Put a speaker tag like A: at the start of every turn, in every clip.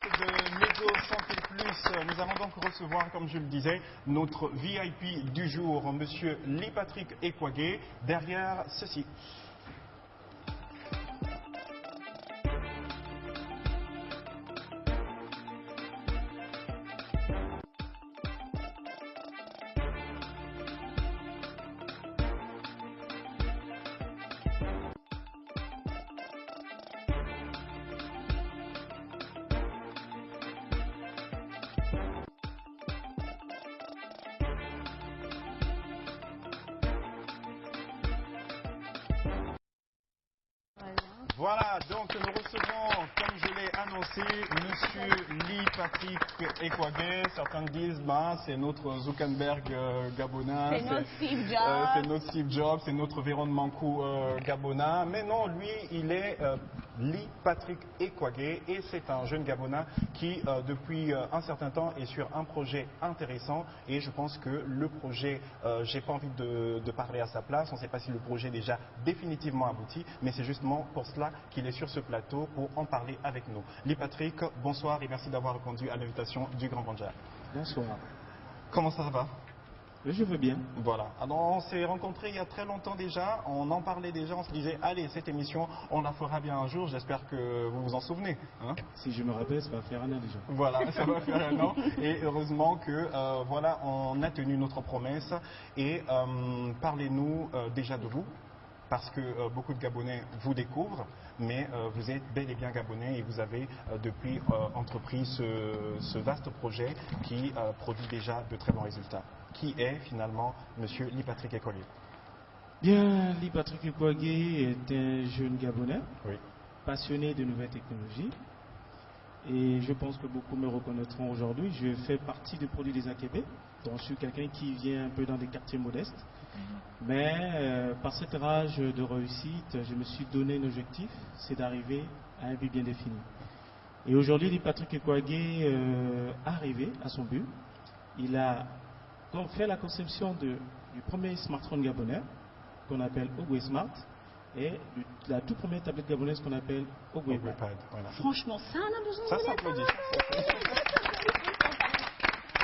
A: De Nego Santé Plus, nous allons donc recevoir, comme je le disais, notre VIP du jour, Monsieur Lee Patrick Ekwage, derrière ceci. Voilà, donc nous recevons, comme je l'ai annoncé, Monsieur Lee Patrick Ekwage. Certains disent, c'est notre Zuckerberg gabonais,
B: c'est notre Steve Jobs,
A: c'est notre Steve Jobs, c'est notre Véron Mankou gabonais. Mais non, lui, il est Lee Patrick Ekwage et c'est un jeune gabonais qui, depuis un certain temps, est sur un projet intéressant. Et je pense que le projet, j'ai pas envie de parler à sa place. On ne sait pas si le projet est déjà définitivement abouti, mais c'est justement pour cela qu'il est sur ce plateau pour en parler avec nous. Lee Patrick, bonsoir et merci d'avoir répondu à l'invitation du Grand Banjar.
C: Bonsoir.
A: Comment ça va?
C: Je veux bien.
A: Voilà. Alors, on s'est rencontrés il y a très longtemps déjà, on en parlait déjà, on se disait, allez, cette émission, on la fera bien un jour, j'espère que vous vous en souvenez. Hein?
C: Si je me rappelle, ça va faire un an déjà.
A: Voilà, ça va faire un an, et heureusement que, voilà, on a tenu notre promesse, et parlez-nous déjà de vous, parce que beaucoup de Gabonais vous découvrent, mais vous êtes bel et bien Gabonais et vous avez depuis entrepris ce vaste projet qui produit déjà de très bons résultats. Qui est finalement Monsieur Lee Patrick Ekwage?
C: Bien, Lee Patrick Ekwage est un jeune Gabonais,
A: oui,
C: passionné de nouvelles technologies. Et je pense que beaucoup me reconnaîtront aujourd'hui. Je fais partie du produit des AKB, donc je suis quelqu'un qui vient un peu dans des quartiers modestes. Mais par cette rage de réussite, je me suis donné un objectif, c'est d'arriver à un but bien défini. Et aujourd'hui, Lee Patrick Ekwage arrivé à son but. Il a fait la conception du premier smartphone gabonais qu'on appelle Ogwe Smart et la toute première tablette gabonaise qu'on appelle Ogwe Pad.
A: Voilà.
B: Franchement, ça on a besoin
A: Ça
B: de
A: s'applaudit.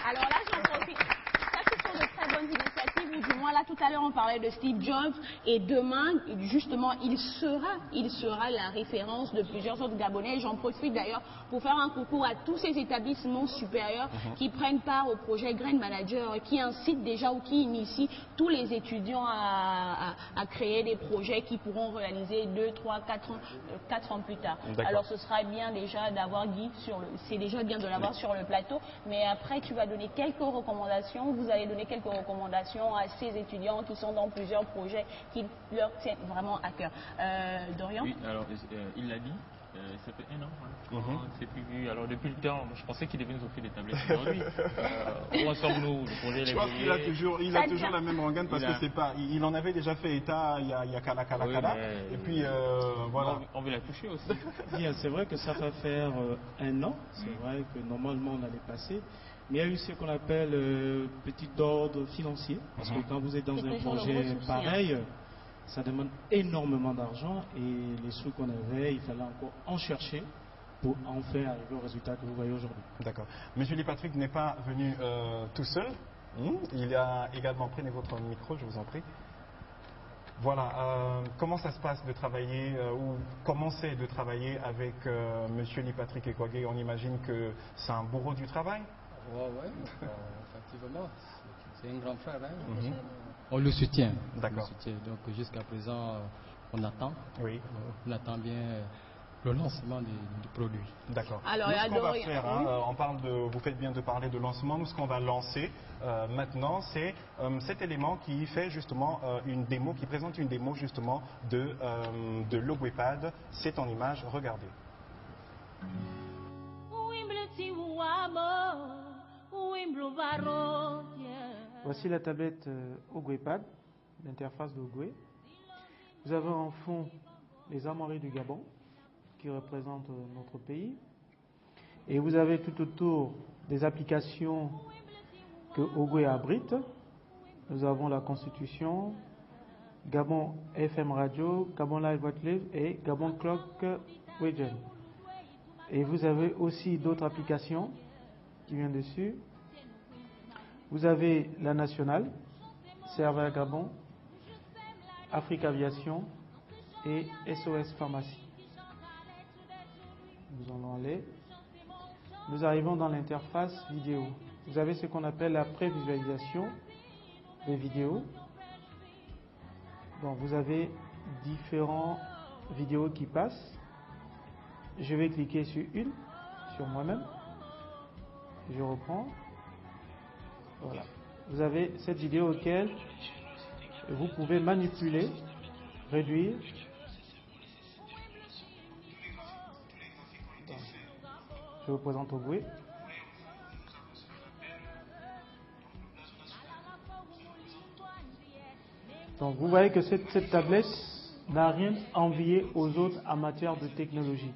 B: Alors là, j'en profite. Ça, ce sont de très bonnes initiatives. Ou du moins, là, tout à l'heure, on parlait de Steve Jobs. Et demain, justement, il sera la référence de plusieurs autres Gabonais. Et j'en profite d'ailleurs pour faire un coucou à tous ces établissements supérieurs qui prennent part au projet Grain Manager et qui incitent déjà ou qui initient tous les étudiants à créer des projets qui pourront réaliser 2, 3, 4 ans plus tard. Alors, ce sera bien déjà d'avoir Guy c'est déjà bien de l'avoir sur le plateau. Mais après, tu vas donner quelques recommandations. Vous allez donner quelques recommandations à ces étudiants qui sont dans plusieurs projets qui leur tiennent vraiment à cœur. Dorian?
D: Oui, alors il l'a dit, ça fait un an. C'est prévu. Alors depuis le temps, je pensais qu'il devait nous offrir des tablettes aujourd'hui. Où en sommes-nous? Le projet
A: Je pense qu'il a toujours la même rengaine parce que c'est pas. Il en avait déjà fait état il y a Kala. Et puis voilà.
D: On veut la toucher aussi.
C: C'est vrai que ça va faire un an. C'est vrai que normalement on allait passer. Mais il y a eu ce qu'on appelle petit ordre financier. Parce que quand vous êtes dans un projet pareil, ça demande énormément d'argent. Et les sous qu'on avait, il fallait encore en chercher pour enfin arriver au résultat que vous voyez aujourd'hui.
A: D'accord. Monsieur Lee Patrick n'est pas venu tout seul. Il a également pris votre micro, je vous en prie. Voilà, comment ça se passe de travailler ou commencer de travailler avec Monsieur Lee Patrick Ekwage? On imagine que c'est un bourreau du travail?
E: Oui, effectivement, c'est un grand frère. On le soutient.
A: D'accord.
E: Donc jusqu'à présent, on attend.
A: Oui.
E: On attend bien le lancement du produit.
A: D'accord.
B: Alors,
A: ce qu'on va faire, on parle vous faites bien de parler de lancement. Nous, ce qu'on va lancer maintenant, c'est cet élément qui fait justement une démo, qui présente une démo justement de l'Ogwe Pad. C'est en image, regardez.
F: Voici la tablette Ogwe Pad, l'interface d'Ogwe. Vous avez en fond les armoiries du Gabon qui représentent notre pays. Et vous avez tout autour des applications que Ogwe abrite. Nous avons la Constitution, Gabon FM Radio, Gabon Live Watch et Gabon Clock Wagen. Et vous avez aussi d'autres applications qui viennent dessus. Vous avez la nationale, Serveur Gabon, Afrique Aviation et SOS Pharmacie. Nous allons aller. Nous arrivons dans l'interface vidéo. Vous avez ce qu'on appelle la prévisualisation des vidéos. Donc vous avez différentes vidéos qui passent. Je vais cliquer sur une, sur moi-même. Je reprends. Voilà. Vous avez cette vidéo auquel vous pouvez manipuler, réduire. Je vous présente Ogwe. Donc vous voyez que cette tablette n'a rien envié aux autres en matière de technologie.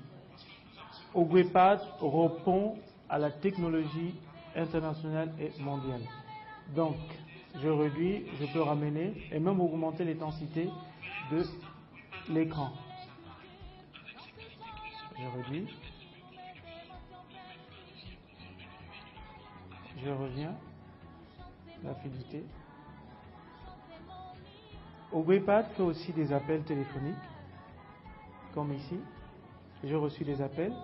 F: OgwePad répond à la technologie internationale et mondiale. Donc, je réduis, je peux ramener et même augmenter l'intensité de l'écran. Je réduis. Je reviens. La fidélité. OgwePad fait aussi des appels téléphoniques, comme ici. J'ai reçu des appels.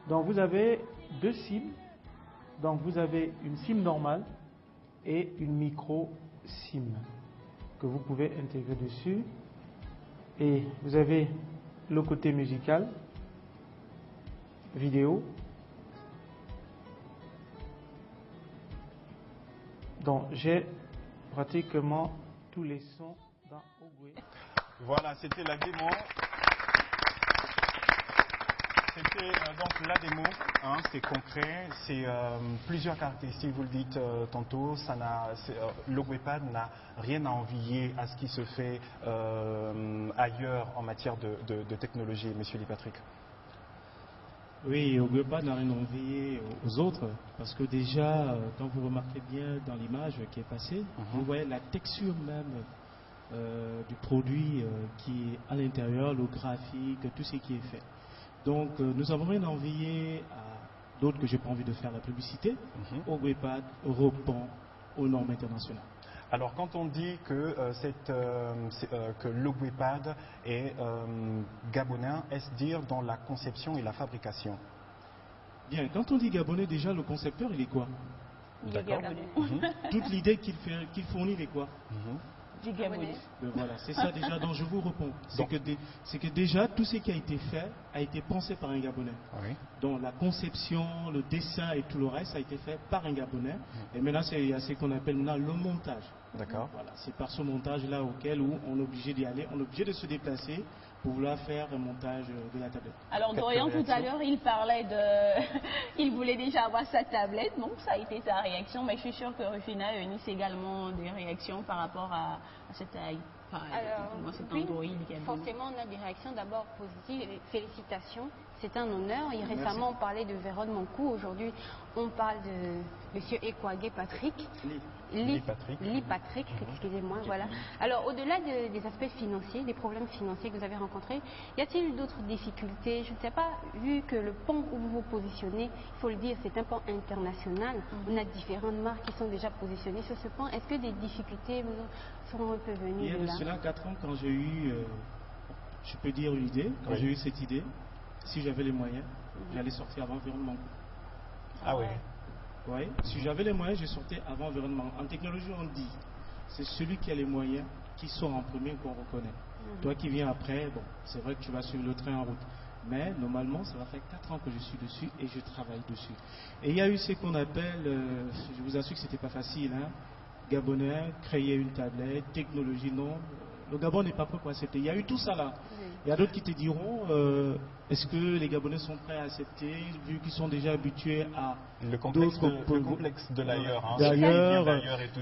F: Donc vous avez deux SIM. Donc vous avez une SIM normale et une micro SIM que vous pouvez intégrer dessus. Et vous avez le côté musical, vidéo. Donc j'ai pratiquement tous les sons dans Ogwe.
A: Voilà, c'était la démo. C'était donc la démo, hein, c'est concret, c'est plusieurs caractéristiques, vous le dites tantôt, l'OgwePad n'a rien à envier à ce qui se fait ailleurs en matière de technologie, monsieur Lee-Patrick.
C: Oui, OgwePad n'a rien à envier aux autres, parce que déjà, quand vous remarquez bien dans l'image qui est passée, vous voyez la texture même du produit qui est à l'intérieur, le graphique, tout ce qui est fait. Donc nous avons rien envié à d'autres que je n'ai pas envie de faire la publicité. OgwePad répond aux normes internationales.
A: Alors quand on dit que, que l'OgwePad est gabonais, est-ce dire dans la conception et la fabrication?
C: Bien, quand on dit gabonais, déjà le concepteur il est quoi?
B: D'accord.
C: Toute l'idée qu'il fournit il est quoi?
B: Du Gabonais.
C: Voilà, c'est ça déjà dont je vous réponds. C'est que déjà tout ce qui a été fait a été pensé par un Gabonais.
A: Oui.
C: Donc la conception, le dessin et tout le reste a été fait par un Gabonais. Et maintenant il y a ce qu'on appelle maintenant le montage.
A: D'accord.
C: Voilà, c'est par ce montage-là auquel on est obligé d'y aller, on est obligé de se déplacer pour vouloir faire un montage de la tablette.
B: Alors Dorian tout à l'heure il parlait il voulait déjà avoir sa tablette, donc ça a été sa réaction, mais je suis sûre que Rufina Eunice également des réactions par rapport à cet
G: Alors,
B: oui,
G: forcément, on a des réactions d'abord positives. Félicitations, c'est un honneur. Et récemment, on parlait de Véron Mankou. Aujourd'hui, on parle de M. Ekwage Patrick. Lee Patrick, excusez-moi. Voilà. Alors, au-delà des aspects financiers, des problèmes financiers que vous avez rencontrés, y a-t-il d'autres difficultés? Je ne sais pas, vu que le pont où vous vous positionnez, il faut le dire, c'est un pont international. On a différentes marques qui sont déjà positionnées sur ce pont. Est-ce que des difficultés vous sont un peu venues
C: Il y a de cela 4 ans, quand j'ai eu, je peux dire une idée, quand j'ai eu cette idée, si j'avais les moyens, j'allais sortir avant Environnement.
A: Ah oui.
C: Oui, si j'avais les moyens, je sortais avant Environnement. En technologie, on dit, c'est celui qui a les moyens qui sort en premier qu'on reconnaît. Toi qui viens après, bon, c'est vrai que tu vas suivre le train en route. Mais normalement, ça va faire 4 ans que je suis dessus et je travaille dessus. Et il y a eu ce qu'on appelle, je vous assure que c'était pas facile, hein, Gabonais, créer une tablette, technologie, non. Le Gabon n'est pas prêt pour accepter. Il y a eu tout ça là. Il y a d'autres qui te diront, est-ce que les Gabonais sont prêts à accepter, vu qu'ils sont déjà habitués à
A: le complexe de l'ailleurs. Hein,
C: d'ailleurs.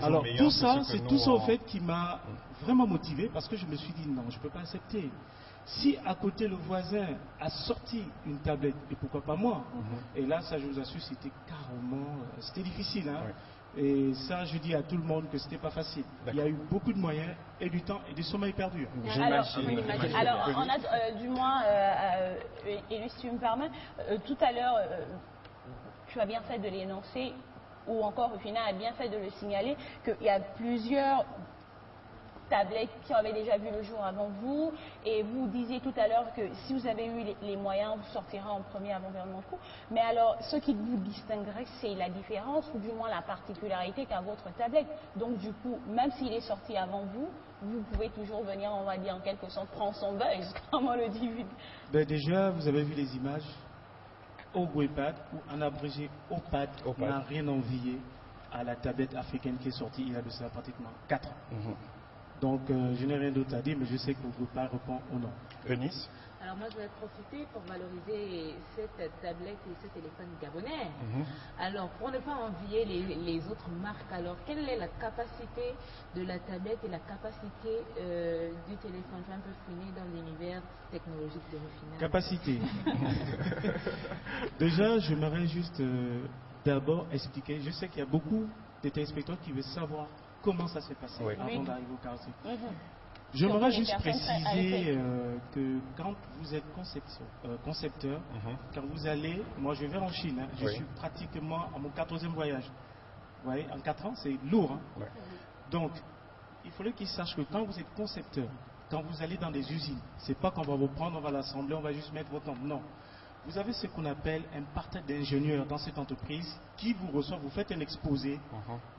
C: Alors tout ça, c'est tout ça en fait qui m'a vraiment motivé, parce que je me suis dit non, je ne peux pas accepter. Si à côté le voisin a sorti une tablette, et pourquoi pas moi? Et là, ça je vous assure, c'était carrément, c'était difficile. Hein. Et ça, je dis à tout le monde que c'était pas facile. Il y a eu beaucoup de moyens et du temps et du sommeil perdu.
B: Alors, on a du moins, Élus, si tu me permets, tout à l'heure, tu as bien fait de l'énoncer, ou encore au final a bien fait de le signaler, qu'il y a plusieurs tablettes qui avaient déjà vu le jour avant vous, et vous disiez tout à l'heure que si vous avez eu les moyens, vous sortirez en premier avant Véron Mancou. Mais alors, ce qui vous distinguerait, c'est la différence, ou du moins la particularité qu'a votre tablette. Donc du coup, même s'il est sorti avant vous, vous pouvez toujours venir, on va dire en quelque sorte, prendre son buzz, comme on le dit.
C: Déjà, vous avez vu les images. Ogwepad, ou en abrégé OPAD, n'a rien envié à la tablette africaine qui est sortie il y a de ça pratiquement 4 ans. Donc, je n'ai rien d'autre à dire, mais je sais que Ogwepad répond au nom.
A: Eunice?
H: Alors moi, je vais profiter pour valoriser cette tablette et ce téléphone gabonais. Alors, pour ne pas envier les autres marques, alors, quelle est la capacité de la tablette et la capacité du téléphone? Je vais un peu fouiner dans l'univers technologique de Refinal.
C: Capacité. Déjà, j'aimerais juste d'abord expliquer. Je sais qu'il y a beaucoup de téléspectateurs qui veulent savoir comment ça s'est passé avant d'arriver au quartier. J'aimerais juste préciser que quand vous êtes concepteur, quand vous allez, moi je vais en Chine, hein, je suis pratiquement à mon 14e voyage. Vous voyez, en 4 ans, c'est lourd. Hein. Donc, il faudrait qu'ils sachent que quand vous êtes concepteur, quand vous allez dans des usines, c'est pas qu'on va vous prendre, on va l'assembler, on va juste mettre votre nom. Non. Vous avez ce qu'on appelle un parterre d'ingénieurs dans cette entreprise qui vous reçoit, vous faites un exposé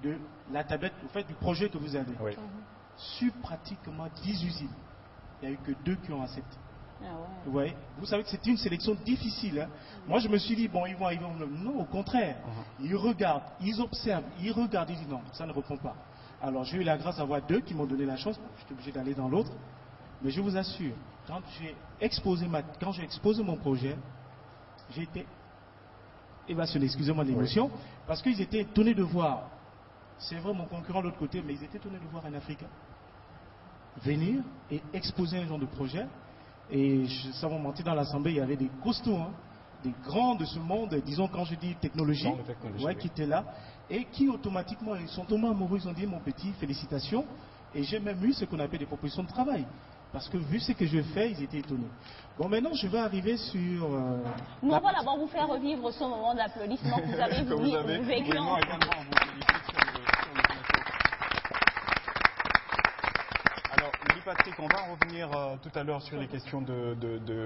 C: de la tablette, vous faites du projet que vous avez. Sur pratiquement 10 usines, il n'y a eu que 2 qui ont accepté. Vous savez que c'est une sélection difficile. Hein. Moi, je me suis dit, bon, ils vont. Non, au contraire. Ils regardent, ils observent, ils regardent, ils disent non, ça ne répond pas. Alors, j'ai eu la grâce d'avoir 2 qui m'ont donné la chance. J'étais obligé d'aller dans l'autre. Mais je vous assure, quand j'ai exposé mon projet, j'ai été évasionné, excusez-moi l'émotion, parce qu'ils étaient étonnés de voir. C'est vrai, mon concurrent de l'autre côté, mais ils étaient étonnés de voir un Africain venir et exposer un genre de projet. Et sans vous mentir, dans l'assemblée, il y avait des costauds, hein, des grands de ce monde, disons quand je dis technologie, qui étaient là, et qui automatiquement, ils sont tombés amoureux, ils ont dit, mon petit, félicitations. Et j'ai même eu ce qu'on appelle des propositions de travail. Parce que vu ce que je fais, ils étaient étonnés. Bon, maintenant, je vais arriver sur...
B: Nous, on va d'abord vous faire revivre ce moment d'applaudissement que vous avez vécu.
A: Alors, Patrick, on va revenir tout à l'heure sur les questions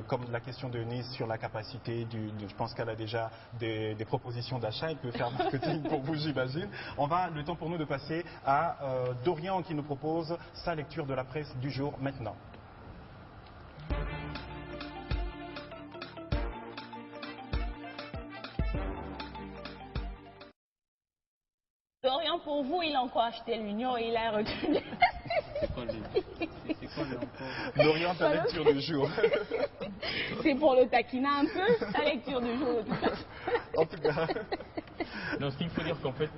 A: comme la question de Nice sur la capacité je pense qu'elle a déjà des propositions d'achat, elle peut faire marketing pour vous, j'imagine. On va, le temps pour nous de passer à Dorian qui nous propose sa lecture de la presse du jour maintenant.
B: Dorian, pour vous, il a encore acheté l'Union et il a reculé.
D: C'est quoi le encore
A: Dorian, ta lecture du jour.
B: C'est pour le taquiner un peu, sa lecture du jour de toute façon.
A: En tout cas.
D: Non, ce qu'il faut dire qu'en fait,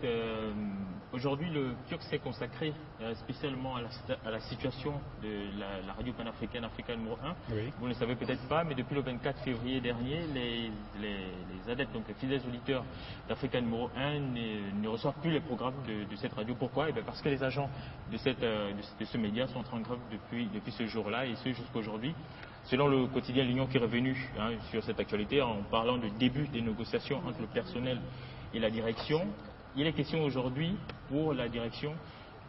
D: aujourd'hui, le CURC s'est consacré spécialement à la situation de la radio panafricaine, Africa numéro 1. Vous ne le savez peut-être pas, mais depuis le 24 février dernier, les adeptes, donc les fidèles auditeurs d'Africa numéro 1 ne reçoivent plus les programmes de cette radio. Pourquoi? Parce que les agents de ce média sont en grève depuis ce jour-là et ce jusqu'aujourd'hui. Selon le quotidien L'Union qui est revenu sur cette actualité en parlant du début des négociations entre le personnel et la direction, il est question aujourd'hui pour la direction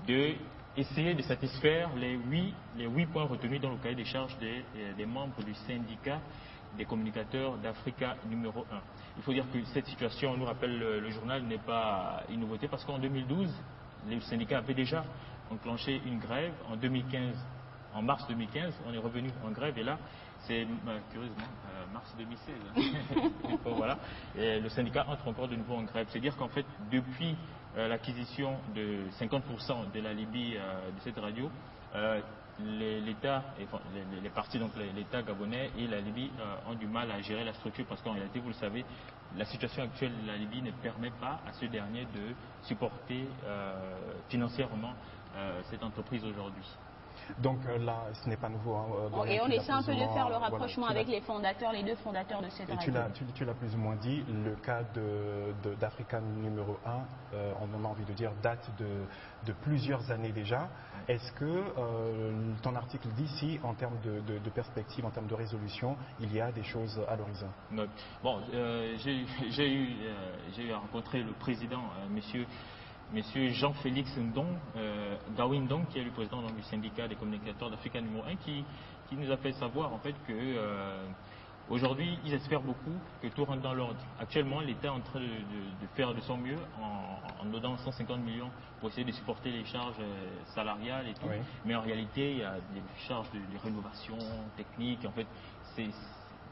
D: d'essayer de satisfaire les 8 points retenus dans le cahier des charges des membres du syndicat des communicateurs d'Africa numéro 1. Il faut dire que cette situation, nous rappelle le journal, n'est pas une nouveauté parce qu'en 2012, les syndicats avaient déjà enclenché une grève. En mars 2015, on est revenu en grève et là, c'est curieusement mars 2016. Donc, voilà. Et le syndicat entre encore de nouveau en grève. C'est-à-dire qu'en fait, depuis l'acquisition de 50% de la Libye de cette radio, l'État, les partis, donc l'État gabonais et la Libye ont du mal à gérer la structure parce qu'en réalité, vous le savez, la situation actuelle de la Libye ne permet pas à ce dernier de supporter financièrement cette entreprise aujourd'hui.
A: Donc là, ce n'est pas nouveau.
B: Et on essaie un peu de faire le rapprochement avec les fondateurs, les deux fondateurs de cette radio.
A: Tu l'as plus ou moins dit, le cas d'Africa numéro 1, on a envie de dire, date de plusieurs années déjà. Est-ce que ton article dit si, en termes de perspective, en termes de résolution, il y a des choses à l'horizon?
D: Bon, j'ai eu à rencontrer le président, Monsieur Jean-Félix Gawindong, qui est le président du syndicat des communicateurs d'Africa numéro 1, qui nous a fait savoir en fait que aujourd'hui, ils espèrent beaucoup que tout rentre dans l'ordre. Actuellement, l'État est en train de faire de son mieux en donnant 150 millions pour essayer de supporter les charges salariales et tout. Oui. Mais en réalité, il y a des charges de rénovation technique. En fait,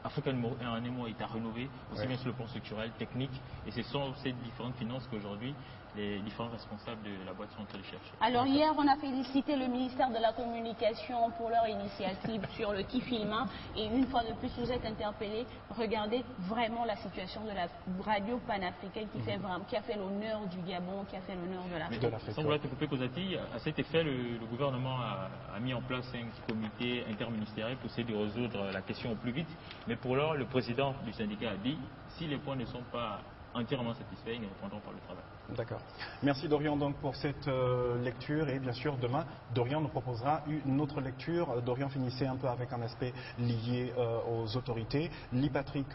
D: Africa numéro 1 en émoi est à rénover, aussi bien sur le plan structurel, technique. Et ce sont ces différentes finances qu'aujourd'hui, les différents responsables de la boîte sont en train de chercher.
B: Alors hier, on a félicité le ministère de la Communication pour leur initiative sur le Kifilma. Et une fois de plus, vous êtes interpellés. Regardez vraiment la situation de la radio panafricaine qui a fait l'honneur du Gabon, qui a fait l'honneur de l'Afrique.
D: Sans vouloir te couper, Kozati, à cet effet, le gouvernement a mis en place un comité interministériel pour essayer de résoudre la question au plus vite. Mais pour l'heure, le président du syndicat a dit, si les points ne sont pas entièrement satisfaits, ils ne répondront pas le travail.
A: D'accord. Merci Dorian donc pour cette lecture, et bien sûr demain Dorian nous proposera une autre lecture. Dorian finissait un peu avec un aspect lié aux autorités. Patrick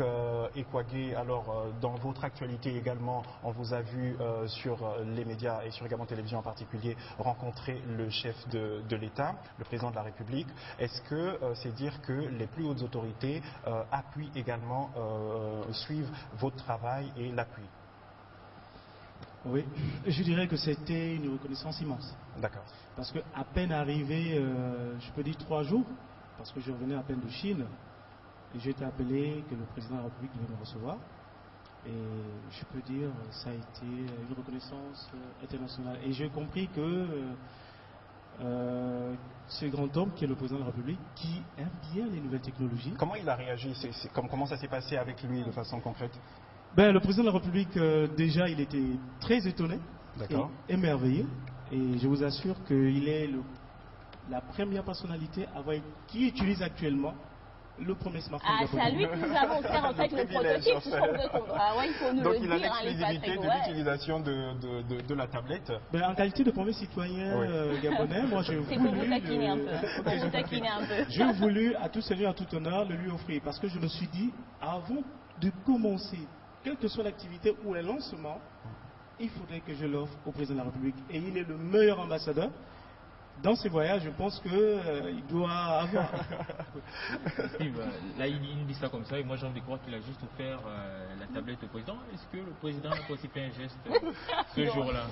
A: Ekwagé, alors dans votre actualité également, on vous a vu sur les médias et sur Gabon Télévision en particulier rencontrer le chef de l'État, le président de la République. Est-ce que c'est dire que les plus hautes autorités appuient également, suivent votre travail et l'appuient?
C: Oui, je dirais que c'était une reconnaissance immense.
A: D'accord.
C: Parce qu'à peine arrivé, je peux dire 3 jours, parce que je revenais à peine de Chine, et j'ai été appelé que le président de la République devait me recevoir. Et je peux dire, ça a été une reconnaissance internationale. Et j'ai compris que ce grand homme qui est le président de la République, qui aime bien les nouvelles technologies.
A: Comment il a réagi? Comment ça s'est passé avec lui de façon concrète?
C: Le président de la République, déjà, il était très étonné et émerveillé. Et je vous assure qu'il est la première personnalité qui utilise actuellement le premier smartphone.
B: C'est à lui que nous avons fait en fait le prototype. Il faut nous
A: donc
B: le dire.
A: Il a l'exclusivité de l'utilisation de la tablette.
C: En qualité de premier citoyen gabonais, moi j'ai voulu...
B: C'est pour vous taquiner un peu.
C: J'ai voulu, à tout seigneur, à tout honneur, le lui offrir. Parce que je me suis dit, avant de commencer, quelle que soit l'activité ou un lancement, il faudrait que je l'offre au président de la République. Et il est le meilleur ambassadeur. Dans ces voyages, je pense qu'il doit avoir.
D: Steve, là, il dit ça comme ça, et moi j'ai envie de croire qu'il a juste offert la tablette au président. Est-ce que le président n'a pas aussi fait un geste ce jour-là?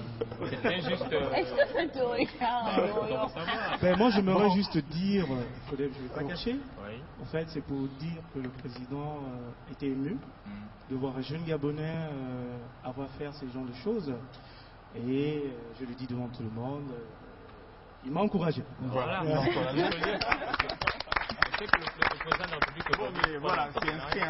D: C'était juste.
B: Est-ce que ça te regarde?
C: Moi, j'aimerais juste dire, je ne vais pas cacher. En fait, c'est pour dire que le président était ému de voir un jeune Gabonais avoir fait ce genre de choses. Et je le dis devant tout le monde. Il m'a encouragé.
A: Voilà. C'est inscrit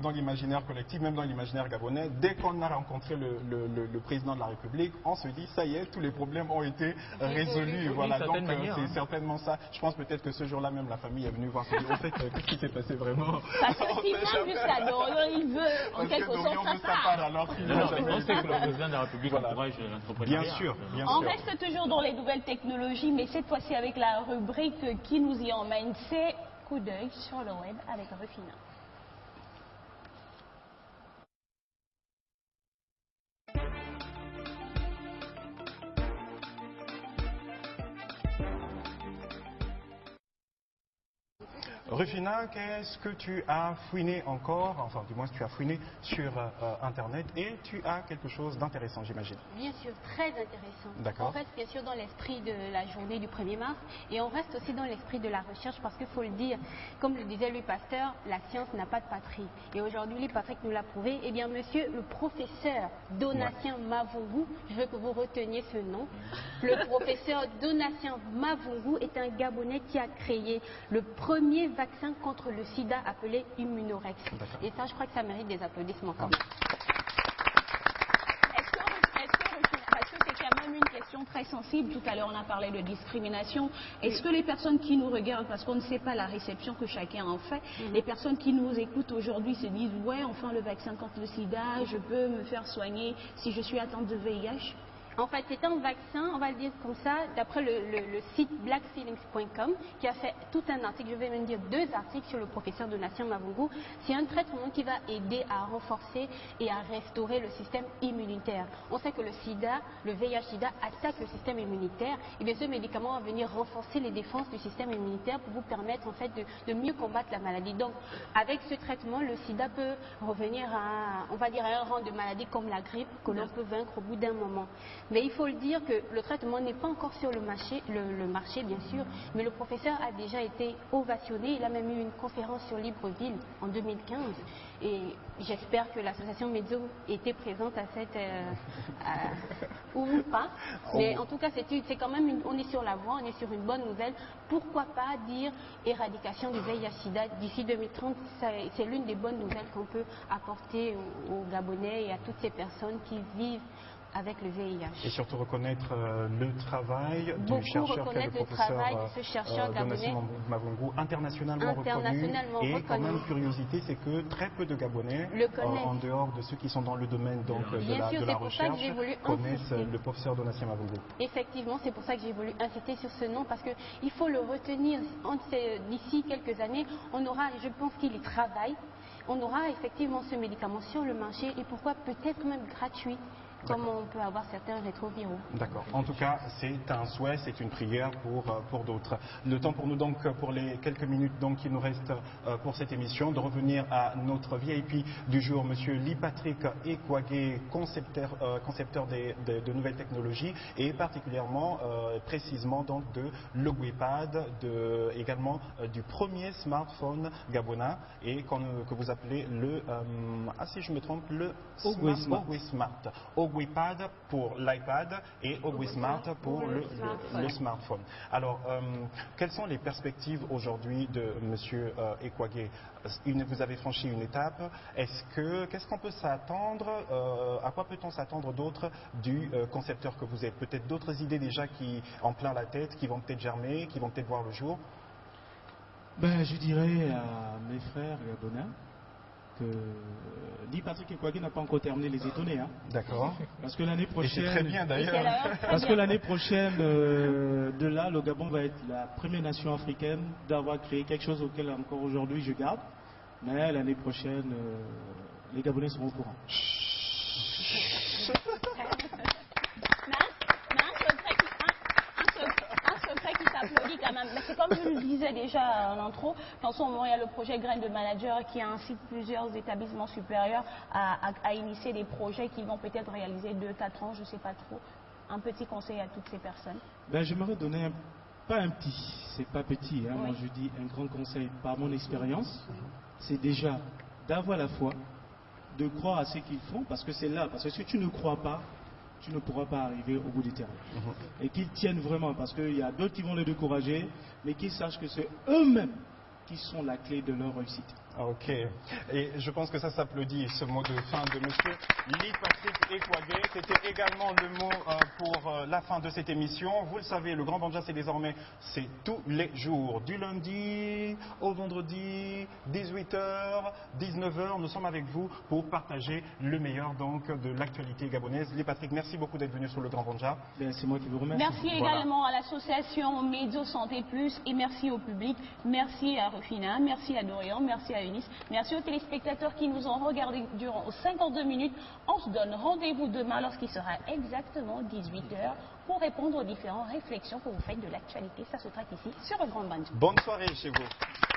A: dans l'imaginaire collectif, même dans l'imaginaire gabonais. Dès qu'on a rencontré le président de la République, on se dit ça y est, tous les problèmes ont été résolus. Voilà, donc c'est certainement ça. Je pense peut-être que ce jour-là même la famille est venue voir. En fait, qu'est-ce qui s'est passé vraiment?
B: Parce que Steve, jusqu'à Dorian, il veut en quelque sorte sa part.
D: Alors qu'il n'a jamais. C'est que le président de la République encourage l'entrepreneuriat.
A: Bien sûr.
B: On reste toujours dans les nouvelles technologies, mais cette fois-ci avec la rubrique qui nous y emmène, c'est coup d'œil sur le web avec Rufina.
A: Rufina, qu'est-ce que tu as fouiné encore, enfin du moins tu as fouiné sur Internet et tu as quelque chose d'intéressant, j'imagine.
G: Bien sûr, très intéressant.
A: D'accord.
G: On reste bien sûr dans l'esprit de la journée du 1er mars et on reste aussi dans l'esprit de la recherche parce qu'il faut le dire, comme le disait Louis Pasteur, la science n'a pas de patrie. Et aujourd'hui, Louis Patrick nous l'a prouvé. Eh bien, monsieur le professeur Donatien Mavungu, je veux que vous reteniez ce nom. Le professeur Donatien Mavungu est un Gabonais qui a créé le premier vaccin contre le sida appelé Immunorex. Et ça, je crois que ça mérite des applaudissements quand même.
B: Est-ce que c'est quand même une question très très sensible. Tout à l'heure, on a parlé de discrimination. Est-ce que les personnes qui nous regardent, parce qu'on ne sait pas la réception que chacun en fait, les personnes qui nous écoutent aujourd'hui se disent « Ouais, enfin le vaccin contre le sida, je peux me faire soigner si je suis atteinte de VIH ».
G: En fait, c'est un vaccin, on va le dire comme ça, d'après le site blackfeelings.com, qui a fait tout un article, je vais même dire 2 articles sur le professeur Donatien Mavungu. C'est un traitement qui va aider à renforcer et à restaurer le système immunitaire. On sait que le sida, le VIH-sida attaque le système immunitaire, et bien ce médicament va venir renforcer les défenses du système immunitaire pour vous permettre en fait de mieux combattre la maladie. Donc, avec ce traitement, le sida peut revenir à, on va dire, à un rang de maladie comme la grippe que l'on peut vaincre au bout d'un moment. Mais il faut le dire que le traitement n'est pas encore sur le marché bien sûr, mais le professeur a déjà été ovationné. Il a même eu une conférence sur Libreville en 2015. Et j'espère que l'association Mezzo était présente à cette... ou pas. Mais en tout cas, c'est quand même on est sur la voie, on est sur une bonne nouvelle. Pourquoi pas dire éradication du VIH-Sida d'ici 2030? C'est l'une des bonnes nouvelles qu'on peut apporter aux Gabonais et à toutes ces personnes qui vivent avec le VIH.
A: Et surtout reconnaître le travail du chercheur
G: reconnaître
A: le
G: travail de ce chercheur
A: Donatien Mavungu, internationalement reconnu. Et quand même, curiosité, c'est que très peu de Gabonais, en dehors de ceux qui sont dans le domaine donc, de la recherche, connaissent le professeur Donatien Mavungu.
G: Effectivement, c'est pour ça que j'ai voulu insister sur ce nom, parce qu'il faut le retenir. D'ici quelques années, on aura, je pense qu'il y travaille, on aura effectivement ce médicament sur le marché, et pourquoi peut-être même gratuit, comme on peut avoir certains rétroviraux.
A: D'accord. En tout cas, c'est un souhait, c'est une prière pour d'autres. Le temps pour nous donc, pour les quelques minutes donc qui nous restent pour cette émission, de revenir à notre VIP du jour, Monsieur Lee Patrick Ekwage, concepteur de nouvelles technologies et particulièrement, précisément donc de l'Ogwepad, également du premier smartphone gabonais et que vous appelez le, si je me trompe, le Ogwesmart. Ogwepad pour l'iPad et Ogwesmart pour le smartphone. Alors, quelles sont les perspectives aujourd'hui de M. Ekwage? Vous avez franchi une étape. Qu'est-ce qu'on peut s'attendre, à quoi peut-on s'attendre d'autre du concepteur que vous êtes? Peut-être d'autres idées déjà qui en plein la tête, qui vont peut-être germer, qui vont peut-être voir le jour?
C: Je dirais à mes frères gabonais que Lee Patrick Ekwage n'a pas encore terminé les étonnés. Hein.
A: D'accord.
C: Parce que l'année prochaine,
A: très bien d'ailleurs.
C: Parce que l'année prochaine, de là, le Gabon va être la première nation africaine d'avoir créé quelque chose auquel encore aujourd'hui je garde. Mais l'année prochaine, les Gabonais seront au courant.
B: Quand même. Mais c'est comme je le disais déjà en intro, dans son moment, il y a le projet Graines de Manager qui incite plusieurs établissements supérieurs à initier des projets qui vont peut-être réaliser 2-4 ans, je ne sais pas trop. Un petit conseil à toutes ces personnes.
C: J'aimerais donner pas un petit, c'est pas petit, hein, oui. Moi je dis un grand conseil par mon expérience, c'est déjà d'avoir la foi, de croire à ce qu'ils font, parce que c'est là, parce que si tu ne crois pas, tu ne pourras pas arriver au bout du terrain. Et qu'ils tiennent vraiment, parce qu'il y a d'autres qui vont les décourager, mais qu'ils sachent que c'est eux-mêmes qui sont la clé de leur réussite.
A: Ok. Et je pense que ça s'applaudit, ce mot de fin de Monsieur Lee Patrick Ekwage. C'était également le mot pour la fin de cette émission. Vous le savez, le Grand Banja, c'est tous les jours. Du lundi au vendredi, 18h, 19h. Nous sommes avec vous pour partager le meilleur donc de l'actualité gabonaise. Lee Patrick, merci beaucoup d'être venu sur le Grand Banja.
C: C'est moi qui vous remercie.
B: Merci également à l'association Medio Santé Plus et merci au public. Merci à Rufina, merci à Dorian, merci à Eunice. Merci aux téléspectateurs qui nous ont regardés durant 52 minutes. On se donne rendez-vous demain lorsqu'il sera exactement 18h pour répondre aux différentes réflexions que vous faites de l'actualité. Ça se traite ici sur le Grand Banja.
A: Bonne soirée chez vous.